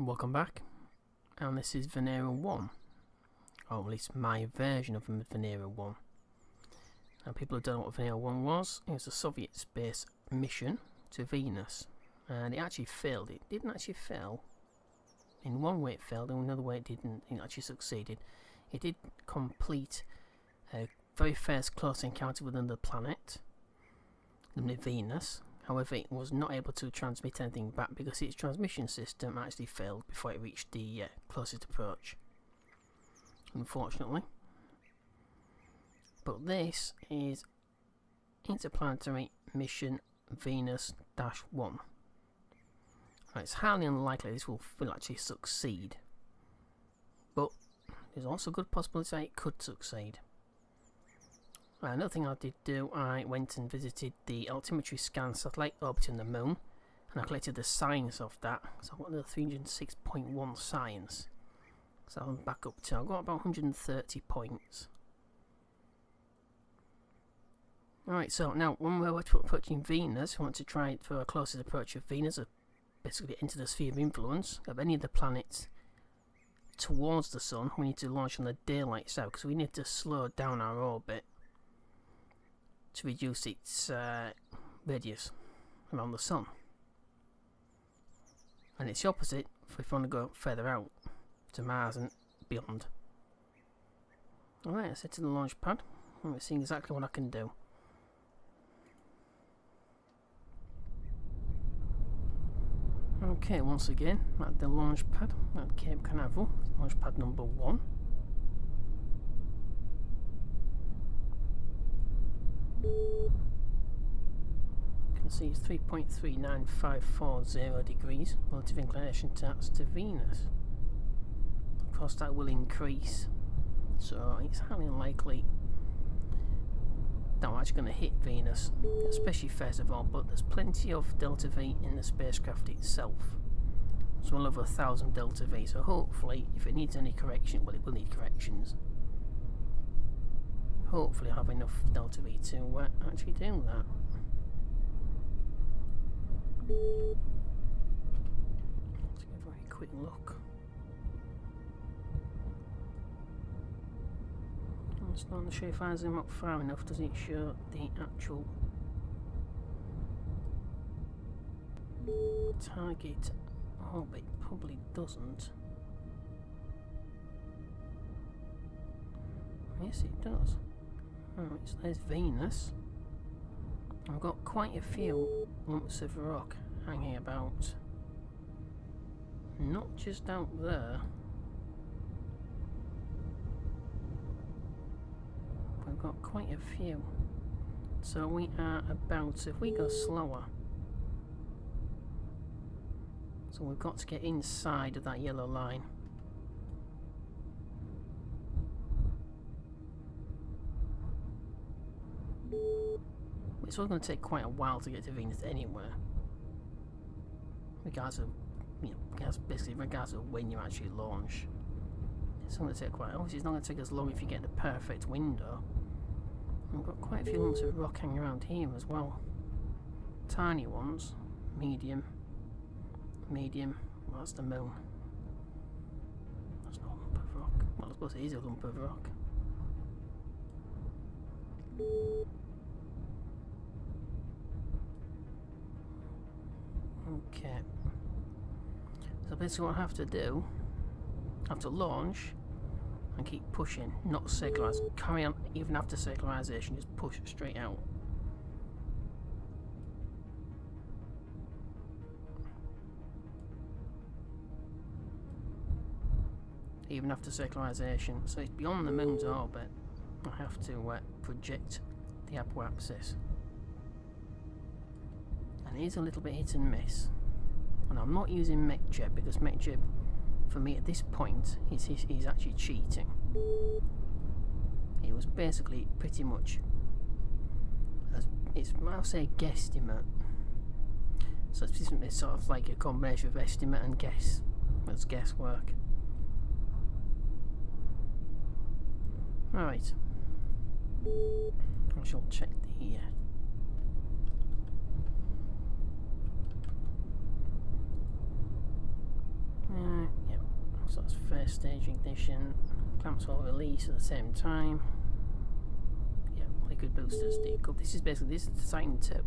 Welcome back, and this is Venera 1, or at least my version of Venera 1. Now, people who don't know what Venera 1 was, it was a Soviet space mission to Venus, and it actually failed. It didn't actually fail. In one way it failed, in another way it didn't. It actually succeeded. It did complete a very first close encounter with another planet, namely Venus. However, it was not able to transmit anything back because its transmission system actually failed before it reached the closest approach, unfortunately. But this is Interplanetary Mission Venus -1. It's highly unlikely this will actually succeed, but there's also a good possibility that it could succeed. Another thing I did do, I went and visited the altimetry scan satellite orbiting the moon, and I collected the science of that. So I got the 306.1 science. So I'm back up to, I've got about 130 points. Alright, so now when we're approaching Venus, we want to try it for a closest approach of Venus, basically into the sphere of influence of any of the planets towards the Sun. We need to launch on the daylight side because we need to slow down our orbit to reduce its radius around the Sun. And it's the opposite if we want to go further out to Mars and beyond. Alright, let's head to the launch pad and we're seeing exactly what I can do. Okay, once again at the launch pad at Cape Canaveral, launch pad number 1. You can see it's 3.39540 degrees relative inclination to Venus. Of course that will increase, so it's highly unlikely that we're actually going to hit Venus, especially first of all, but there's plenty of delta V in the spacecraft itself. It's well over 1,000 delta V, so hopefully if it needs any correction, well, it will need corrections. Hopefully I have enough delta V to actually do that. Let's get a very quick look. It's not sure if I zoom up far enough, does it show the actual target orbit? Probably doesn't. Yes, it does. Alright, so there's Venus. I've got quite a few lumps of rock hanging about. Not just out there. We've got quite a few. So we are about, if we go slower. So we've got to get inside of that yellow line. It's all going to take quite a while to get to Venus anywhere, regardless of, regardless of when you actually launch. It's going to take quite. Obviously, it's not going to take as long if you get the perfect window. We've got quite a few lumps of rock hanging around here as well. Tiny ones, medium. Well, that's the moon. That's not a lump of rock. Well, I suppose it is a lump of rock. Okay, so basically what I have to do, I have to launch and keep pushing, not circularize, carry on even after circularization, just push straight out. Even after circularization, so it's beyond the moon's orbit, I have to project the apoapsis. And it is a little bit hit and miss. And I'm not using MechJeb because MechJeb, for me at this point, is actually cheating. It was basically pretty much, I'll say, guesstimate. So it's sort of like a combination of estimate and guess. It's guesswork. Alright. I shall check the So that's first stage ignition. Clamps will release at the same time. Yeah, liquid boosters decouple. This is the Titan 2.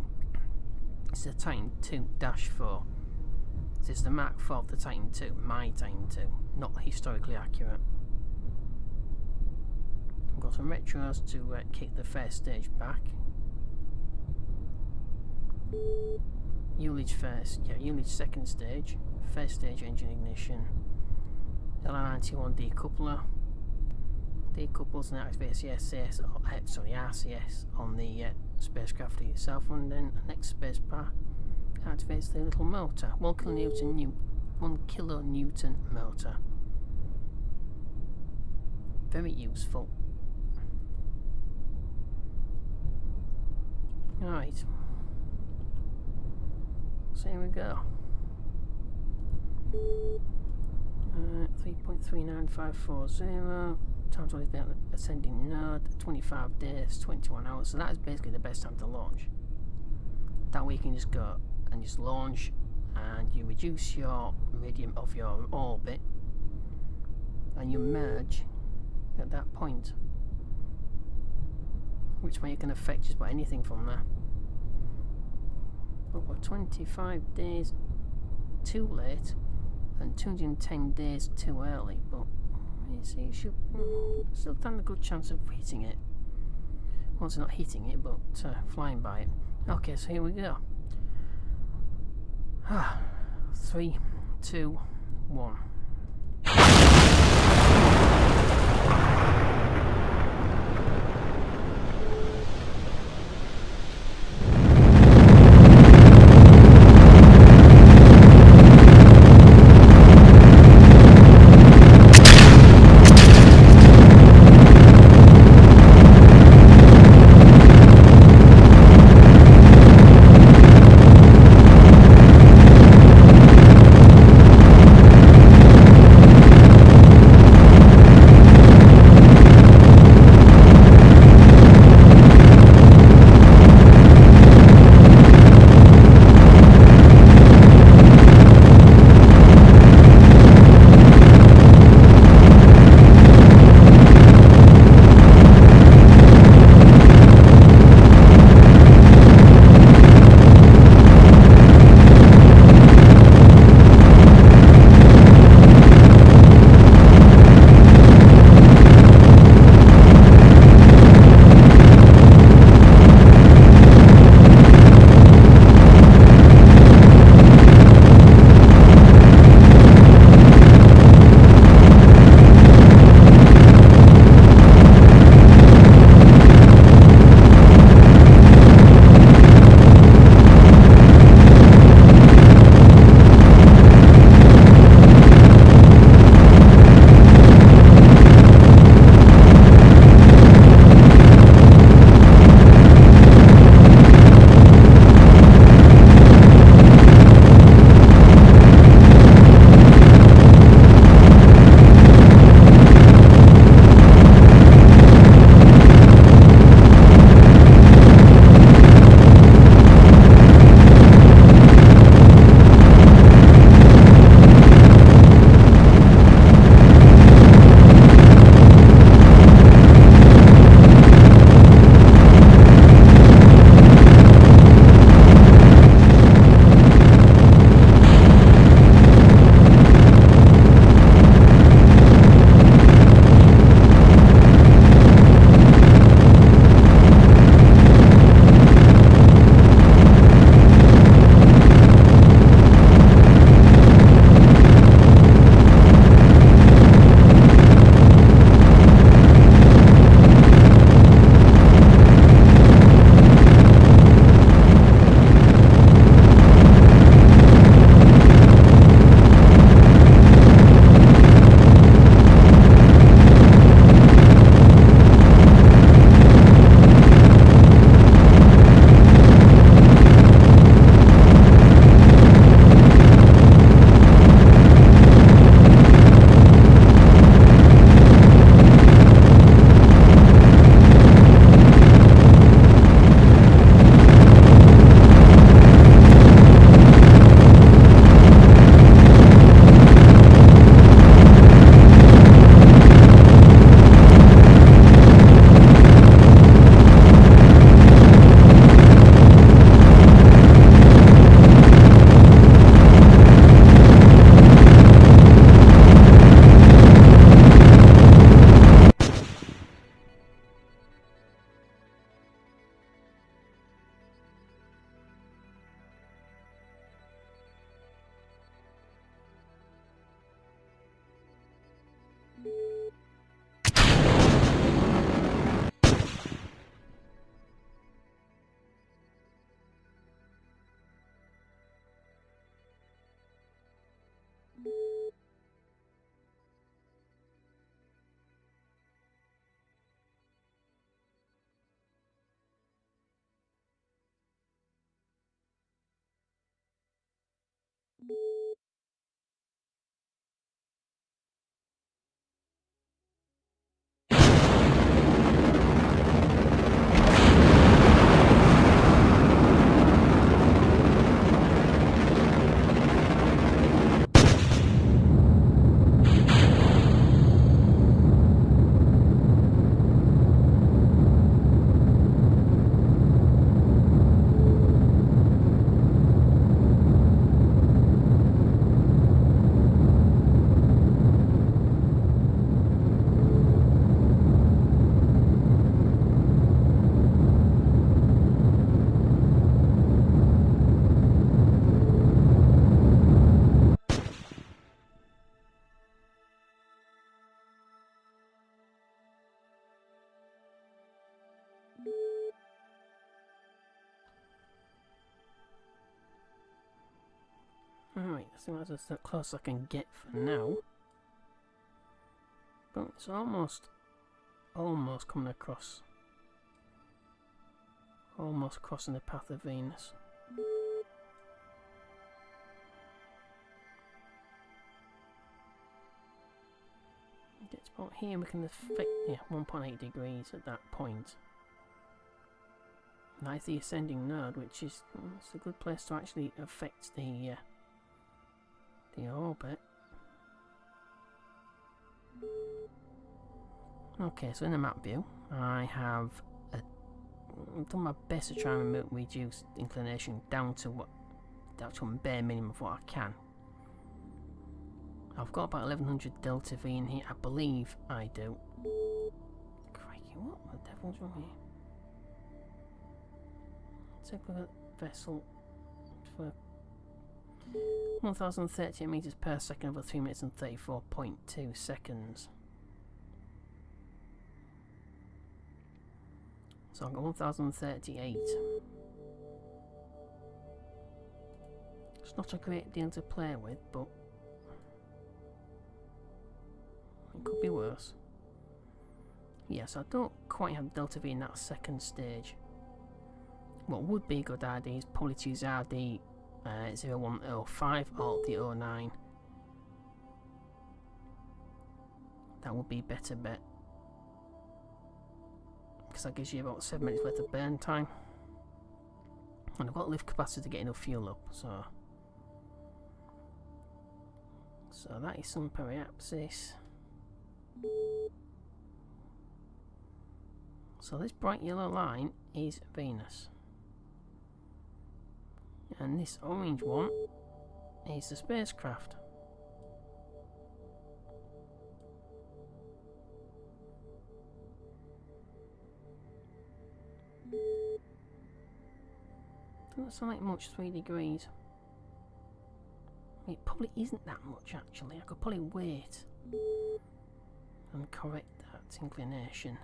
This is the Titan 2-4. This is the Mark IV of the Titan 2, my Titan 2, not historically accurate. I've got some retros to kick the first stage back. Ullage second stage, first stage engine ignition. LR91 decoupler. Decouples and activates the RCS on the spacecraft itself, and then the next spacebar activates the little motor, 1 kilonewton motor. Very useful. Alright, so here we go. 3.39540. Time to ascending node, 25 days, 21 hours. So that is basically the best time to launch. That way you can just go and just launch, and you reduce your radius of your orbit, and you merge at that point, which way you can affect just about anything from there. But we're 25 days too late and 210 days too early, but you see, you should still stand a good chance of hitting it. Once not hitting it, but flying by it. Okay, so here we go. 3, 2, 1. Alright, I think that's as close as I can get for now. But it's almost coming across. Almost crossing the path of Venus. It's about here we can affect, yeah, 1.8 degrees at that point. And that's the ascending node, which is it's a good place to actually affect the orbit. Okay, so in the map view, I have I've done my best to try and reduce inclination down to bare minimum of what I can. I've got about 1100 delta V in here, I believe I do. Crikey, what the devil's wrong here? Take a look at vessel for 1030 meters per second over 3 minutes and 34.2 seconds. So I've got 1038. It's not a great deal to play with, but it could be worse. Yes, I don't quite have delta V in that second stage. What would be a good idea is probably to use RD 0105 or the 09. That would be a better bet, because that gives you about 7 minutes worth of burn time, and I've got lift capacity to get enough fuel up, so that is some periapsis. So this bright yellow line is Venus, and this orange one is the spacecraft. Doesn't sound like much, 3 degrees. It probably isn't that much actually. I could probably wait and correct that inclination.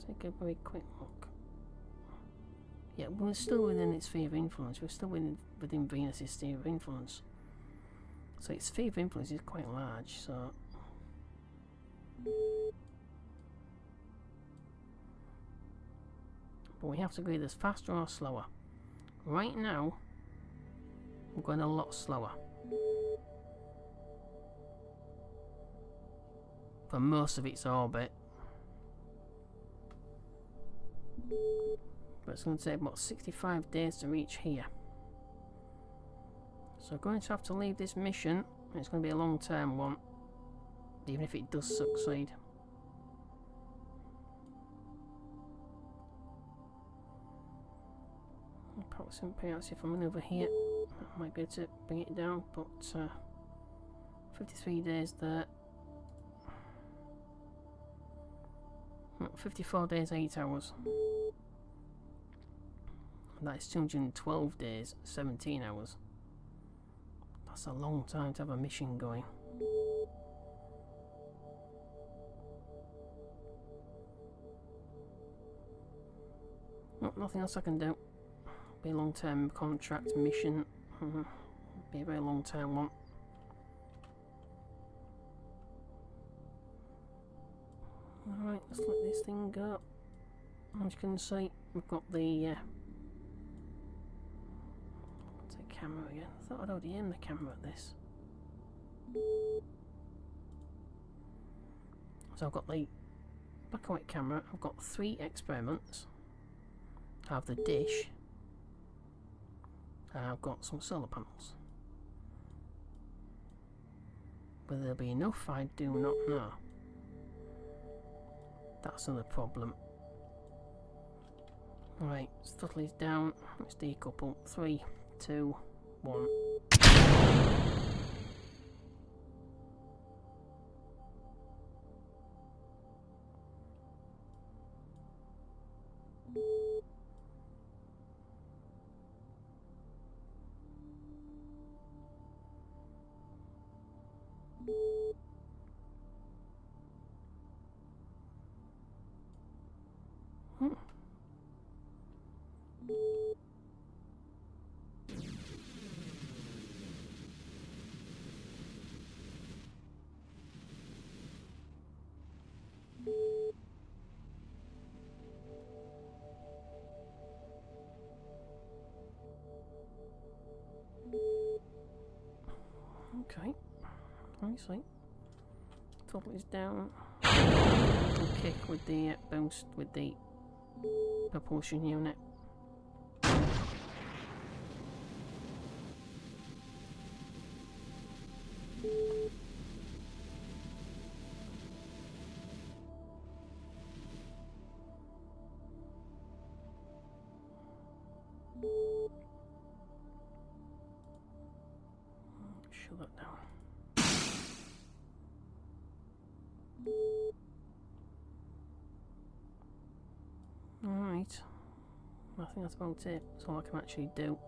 Take a very quick look. Yeah, we're still within its sphere of influence. We're still within Venus's sphere of influence. So its sphere of influence is quite large, so but we have to go either faster or slower. Right now, I'm going a lot slower for most of its orbit, but it's going to take about 65 days to reach here. So I'm going to have to leave this mission. It's going to be a long-term one, even if it does succeed. Perhaps if I'm in over here, I might be able to bring it down, but 53 days there. 54 days, 8 hours. And that is 212 days, 17 hours. That's a long time to have a mission going. Well, nothing else I can do. Be a long-term contract mission. Be a very long-term one. Alright, let's let this thing go. As you can see, we've got the camera again. I thought I'd already aimed the camera at this. So I've got the black and white camera. I've got 3 experiments. I have the dish. I've got some solar panels. Whether there'll be enough, I do not know. That's another problem. Right, throttle is down. Let's decouple. 3, 2, 1. Okay. Nicely. Throttle is down. Little kick with the boost with the propulsion unit. Shut that down. Alright. I think that's about it. That's all I can actually do.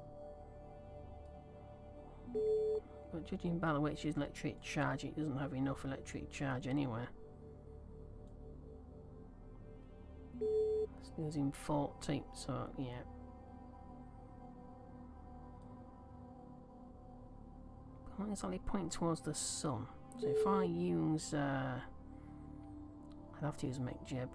But judging by the way it's using electric charge, it doesn't have enough electric charge anywhere. It's using 40, so yeah. But it's only pointing towards the sun. So if I use, I'd have to use make jib.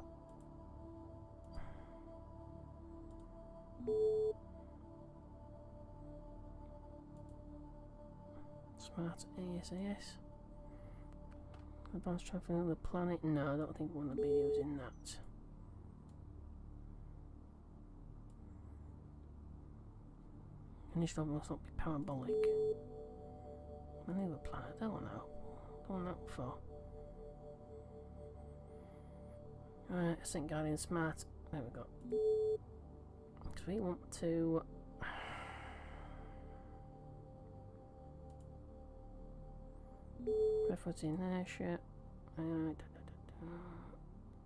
Smart ASAS. Advanced traffic on the planet? No, I don't think we're going to be using that. Initial must not be parabolic. Maneuver planet, I don't know. Don't know for. Alright, Ascent Guardian Smart. There we go. So we want to. Reference inertia.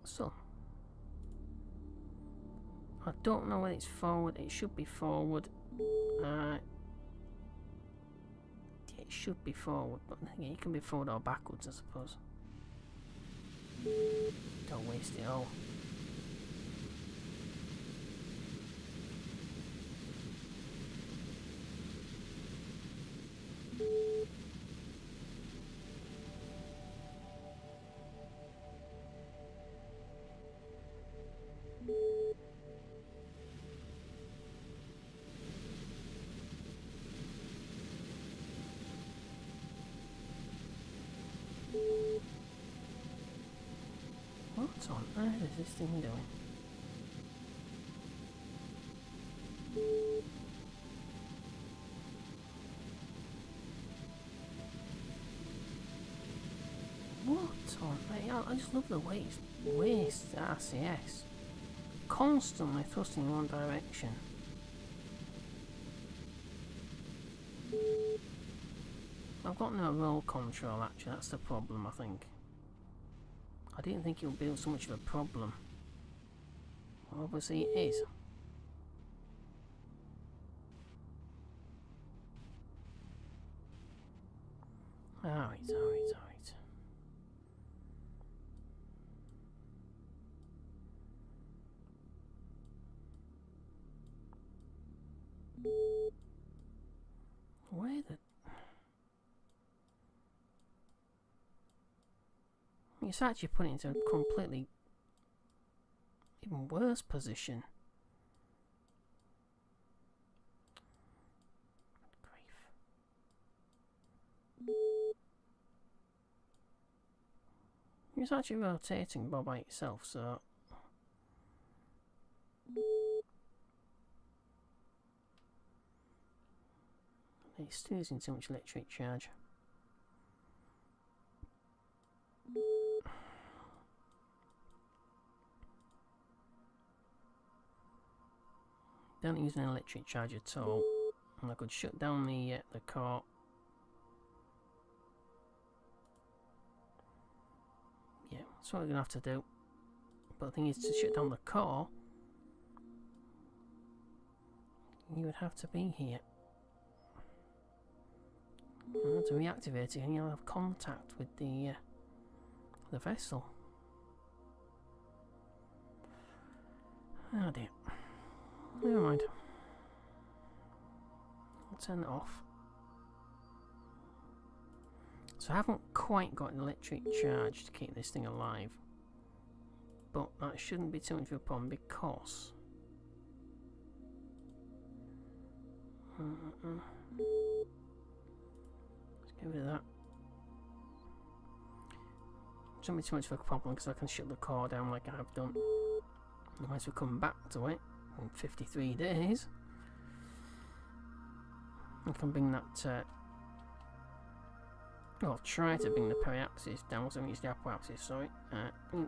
So. I don't know whether it's forward. It should be forward. Yeah, it should be forward, but yeah, it can be forward or backwards, I suppose. Don't waste it all. What on earth is this thing doing? What on? I just love the way it's wastes RCS. Constantly thrusting in one direction. I've got no roll control actually, that's the problem I think. I didn't think it would be so much of a problem. Well, obviously it is. Alright. Where the... It's actually put it into a completely even worse position. Grief. It's actually rotating by itself, so it's still using too much electric charge. Don't use an electric charge at all, and I could shut down the core. Yeah, that's what we're gonna have to do. But the thing is, to shut down the core, you would have to be here. And to reactivate it, and you'll have contact with the vessel. Oh dear. Never mind. I'll turn it off. So I haven't quite got an electric charge to keep this thing alive. But that shouldn't be too much of a problem because... Let's get rid of that. shouldn't be too much of a problem because I can shut the core down like I have done. And once we come back to it in 53 days, I can bring that. Well, try to bring the periapsis down. So it's the apoapsis. Sorry,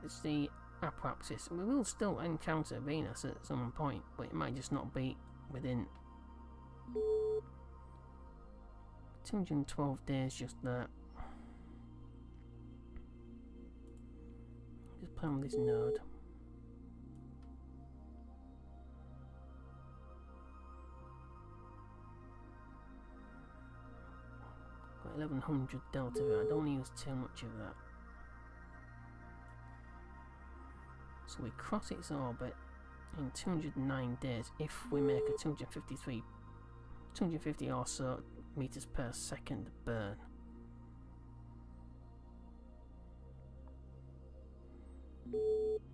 it's the apoapsis. We will still encounter Venus at some point, but it might just not be within 212 days. Just that. Just play on this node. Got 1100 delta V. I don't want to use too much of that. So we cross its orbit in 209 days if we make a 250 or so meters per second burn.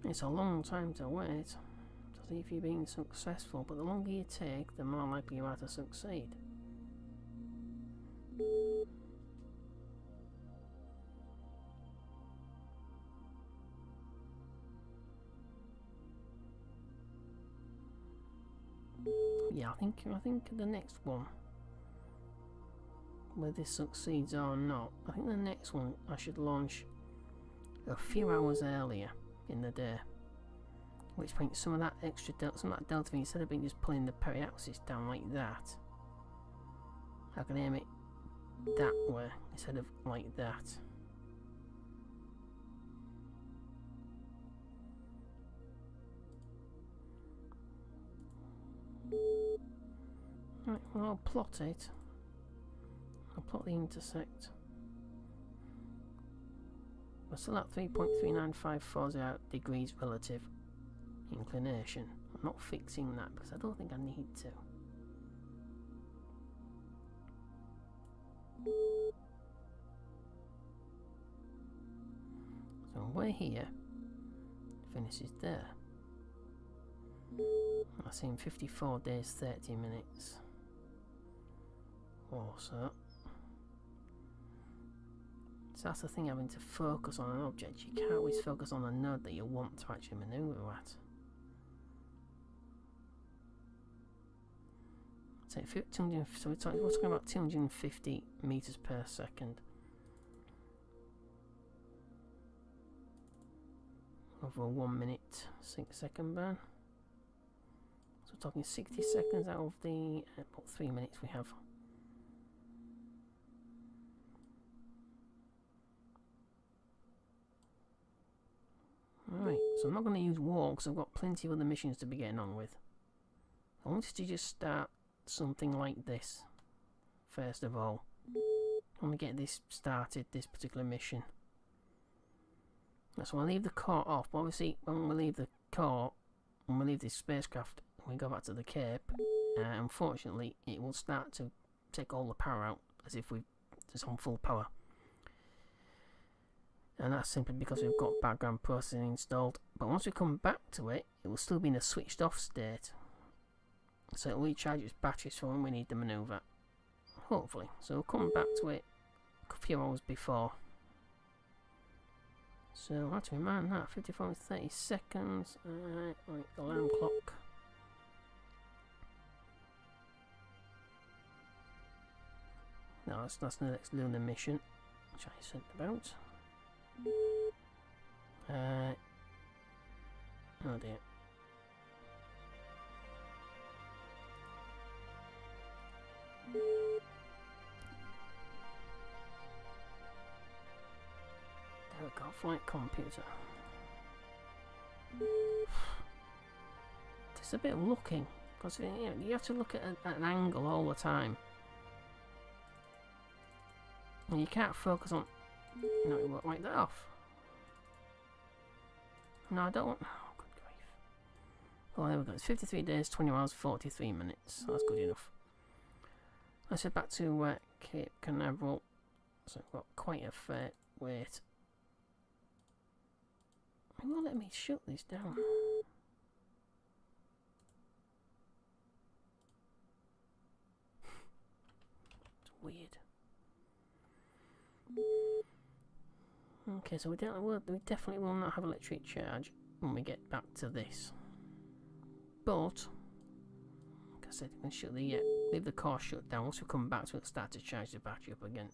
It's a long time to wait to see if you're being successful, but the longer you take, the more likely you are to succeed. Yeah, I think the next one, whether this succeeds or not, I think the next one I should launch a few hours earlier in the day. At which point some of that extra some of that delta V, instead of being just pulling the periapsis down like that, I can aim it that way instead of like that. Right, well, I'll plot it. I'll plot the intersect. We're still at 3.39540 degrees relative inclination. I'm not fixing that because I don't think I need to. So we're here. Venus is there. I see in 54 days 30 minutes or so. So that's the thing, having to focus on an object. You can't always focus on the node that you want to actually manoeuvre at. So we're talking about 250 meters per second. Over a 1 minute 6 second burn. So we're talking 60 seconds out of the about 3 minutes we have. Alright, so I'm not going to use walk because I've got plenty of other missions to be getting on with. I wanted to just start something like this first of all. I want to get this started, this particular mission. So I'll leave the core off, but obviously when we leave the core, when we leave this spacecraft, we go back to the Cape, unfortunately it will start to take all the power out as if we're just on full power. And that's simply because we've got background processing installed. But once we come back to it, it will still be in a switched off state. So it'll recharge its batteries for when we need the manoeuvre. Hopefully. So we'll come back to it a few hours before. So I have to remind that, 54 and 30 seconds. Right, alarm clock. No, that's the next lunar mission, which I said about. Oh dear. There we go, flight computer. It's a bit of looking, because you have to look at an angle all the time. And you can't focus on... No, it won't wipe that off. No, I don't want... Oh, good grief. Oh, there we go. It's 53 days, 20 hours, 43 minutes. So that's good enough. Let's head back to Cape Canaveral. So I've got quite a fair wait. It won't let me shut this down. It's weird. Okay, so we definitely will not have electric charge when we get back to this. But, like I said, we can shut the leave the car shut down. Once we come back, we'll start to charge the battery up again.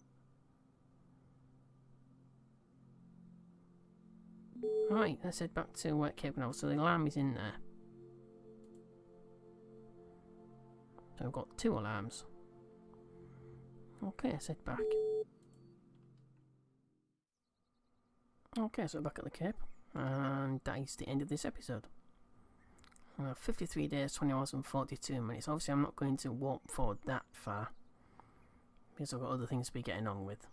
Right, let's head back to Cape Canaveral. So the alarm is in there. So we've got 2 alarms. Okay, let's head back. Okay, so we're back at the Cape. And that is the end of this episode. 53 days, 20 hours and 42 minutes. Obviously, I'm not going to warp forward that far, because I've got other things to be getting on with.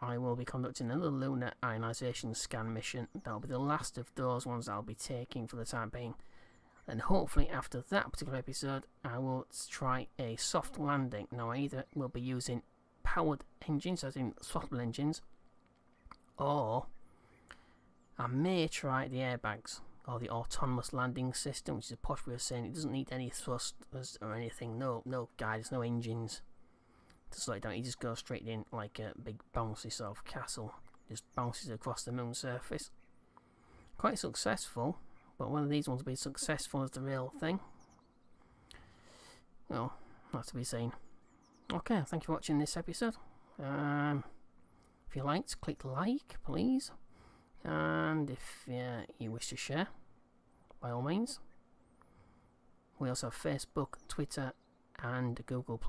I will be conducting another lunar ionisation scan mission. That'll be the last of those ones I'll be taking for the time being. And hopefully after that particular episode, I will try a soft landing. Now, I either will be using powered engines, as in throttle engines, or I may try the airbags, or the autonomous landing system, which is a posh way of saying it doesn't need any thrusters or anything, no guides, no engines to slow it down. It just goes straight in like a big bouncy sort of castle, just bounces across the moon surface. Quite successful, but one of these ones will be successful as the real thing. Well, that's to be seen. Okay, thank you for watching this episode. If you liked, click like, please. And if you wish to share, by all means. We also have Facebook, Twitter and Google+.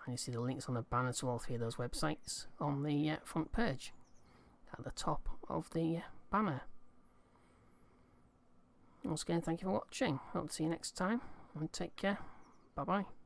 And you see the links on the banner to all 3 of those websites on the front page at the top of the banner. Once again, thank you for watching. Hope to see you next time and take care. Bye bye.